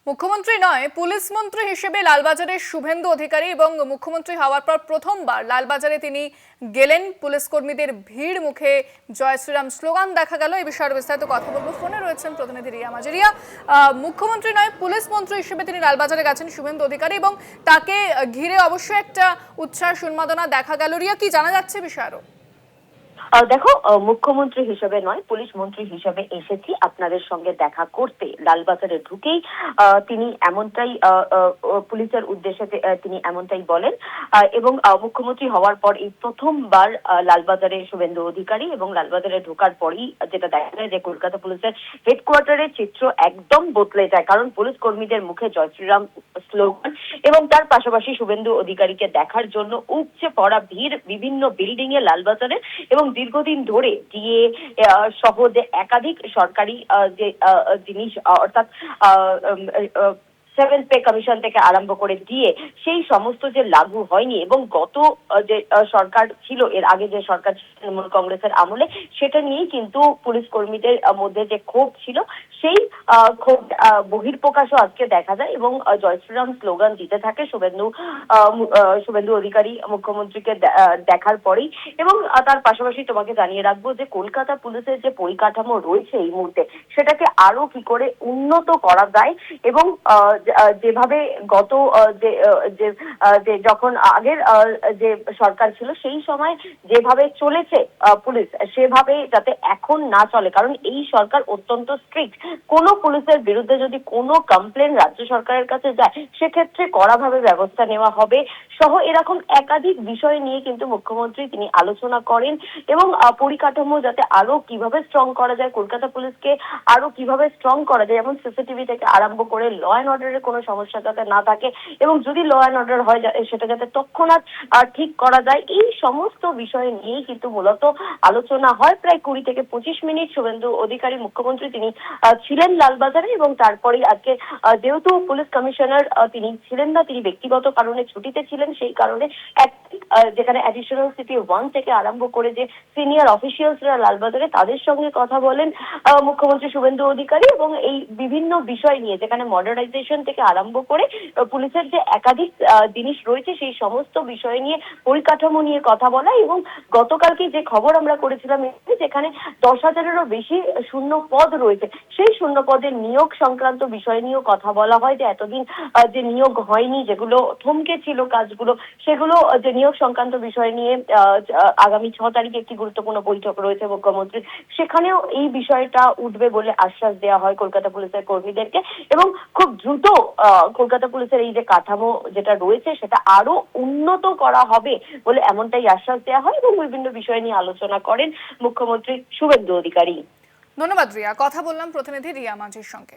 মুখ্যমন্ত্রী নয়, পুলিশ মন্ত্রী হিসেবে লালবাজারের শুভেন্দু অধিকারী এবং মুখ্যমন্ত্রী হওয়ার পর প্রথমবার লালবাজারে তিনি গেলেন। পুলিশ কর্মীদের ভিড় মুখে জয় শ্রীরাম স্লোগান দেখা গেল। এই বিষয়ে বিস্তারিত কথা বলবো। ফোনে রয়েছেন প্রতিনিধি রিয়া মাঝি। রিয়া, মুখ্যমন্ত্রী নয়, পুলিশ মন্ত্রী হিসেবে তিনি লালবাজারে গেছেন শুভেন্দু অধিকারী এবং তাকে ঘিরে অবশ্যই একটা উচ্ছ্বাস উন্মাদনা দেখা গেল। রিয়া, কি জানা যাচ্ছে বিষয় আরো? দেখো, মুখ্যমন্ত্রী হিসেবে নয়, পুলিশ মন্ত্রী হিসেবে এসেছি আপনাদের সঙ্গে দেখা করতে। লালবাজারে ঢুকেই তিনি এমনটাই পুলিশের উদ্দেশ্যে তিনি এমনটাই বলেন। এবং মুখ্যমন্ত্রী হওয়ার পর এই প্রথমবার লালবাজারে শুভেন্দু অধিকারী এবং লালবাজারে ঢোকার পরই যেটা দেখা যায় যে কলকাতা পুলিশের হেডকোয়ার্টারের চিত্র একদম বদলে যায়। কারণ পুলিশ কর্মীদের মুখে জয় শ্রীরাম স্লোগান এবং তার পাশাপাশি শুভেন্দু অধিকারীকে দেখার জন্য উপচে পড়া ভিড় বিভিন্ন বিল্ডিং এ লালবাজারে। এবং দীর্ঘদিন ধরে ডিএ সহ যে একাধিক সরকারি যে জিনিস, অর্থাৎ 7th পে কমিশন থেকে আরম্ভ করে দিয়ে সেই সমস্ত যে লাগু হয়নি এবং গত যে সরকার ছিল, এর আগে যে সরকার তৃণমূল কংগ্রেসের আমলে, সেটা নিয়েই কিন্তু পুলিশ কর্মীদের মধ্যে যে ক্ষোভ ছিল, সেই ক্ষোভ বহিঃপ্রকাশও আজকে দেখা যায় এবং জয় শ্রীরাম স্লোগান দিতে থাকে শুভেন্দু অধিকারী মুখ্যমন্ত্রীকে দেখার পরেই। এবং তার পাশাপাশি তোমাকে জানিয়ে রাখবো যে কলকাতা পুলিশের যে পরিকাঠামো রয়েছে এই মুহূর্তে, সেটাকে আরো কি করে উন্নত করা যায় এবং যেভাবে গত যে যখন আগের যে সরকার ছিল সেই সময় যেভাবে চলেছে পুলিশ, সেভাবে যাতে এখন না চলে। কারণ এই সরকার অত্যন্ত স্ট্রিক্ট। কোনো পুলিশের বিরুদ্ধে যদি কোনো কমপ্লেন রাজ্য সরকারের কাছে যায়, সেক্ষেত্রে কড়াভাবে ব্যবস্থা নেওয়া হবে সহ এরকম একাধিক বিষয় নিয়ে কিন্তু মুখ্যমন্ত্রী তিনি আলোচনা করেন। এবং পরিকাঠামো যাতে আরো কিভাবে স্ট্রং করা যায়, কলকাতা পুলিশকে আরো কিভাবে স্ট্রং করা যায়, যেমন সিসিটিভি থেকে আরম্ভ করে ল অ্যান্ড অর্ডারের কোনো সমস্যা যাতে না থাকে এবং যদি ল অ্যান্ড অর্ডার হয় সেটা যাতে তৎক্ষণাৎ ঠিক করা যায়, এই সমস্ত বিষয় নিয়েই কিন্তু মূলত আলোচনা হয়। প্রায় 20 থেকে 25 মিনিট শুভেন্দু অধিকারী মুখ্যমন্ত্রী তিনি ছিলেন লালবাজারে। এবং তারপরেই আজকে যেহেতু পুলিশ কমিশনার তিনি ছিলেন না, তিনি ব্যক্তিগত কারণে ছুটিতে ছিলেন, সেই কারণে যেখানে অ্যাডিশনাল সিটি 1 থেকে আরম্ভ করে যে সিনিয়র অফিসিয়ালসরা লালবাজারে, তাদের সঙ্গে কথা বলেন মুখ্যমন্ত্রী শুভেন্দু অধিকারী এবং এই বিভিন্ন বিষয় নিয়ে, যেখানে মডার্নাইজেশন থেকে আরম্ভ করে পুলিশের যে একাধিক জিনিস রয়েছে সেই সমস্ত বিষয় নিয়ে, পরিকাঠামো নিয়ে কথা বলা। এবং গতকালকে যে খবর আমরা করেছিলাম যেখানে 10,000-এরও বেশি শূন্য পদ রয়েছে, সেই শূন্য পদের নিয়োগ সংক্রান্ত বিষয় নিয়েও কথা বলা হয়। যে এতদিন যে নিয়োগ হয়নি, যেগুলো থমকে ছিল কাজগুলো, সেগুলো যে নিয়োগ সংক্রান্ত বিষয় নিয়ে আগামী 6 তারিখে একটি গুরুত্বপূর্ণ বৈঠক রয়েছে মুখ্যমন্ত্রী, সেখানেও এই বিষয়টা উঠবে বলে আশ্বাস দেওয়া হয় কলকাতা পুলিশের কর্মীদেরকে। এবং খুব দ্রুত কলকাতা পুলিশের এই যে কাঠামো যেটা রয়েছে সেটা আরো উন্নত করা হবে বলে এমনটাই আশ্বাস দেওয়া হয় এবং বিভিন্ন বিষয় নিয়ে আলোচনা করেন মুখ্যমন্ত্রী শুভেন্দু অধিকারী। ধন্যবাদ রিয়া, কথা বললাম প্রতিনিধি রিয়া মাঝির সঙ্গে।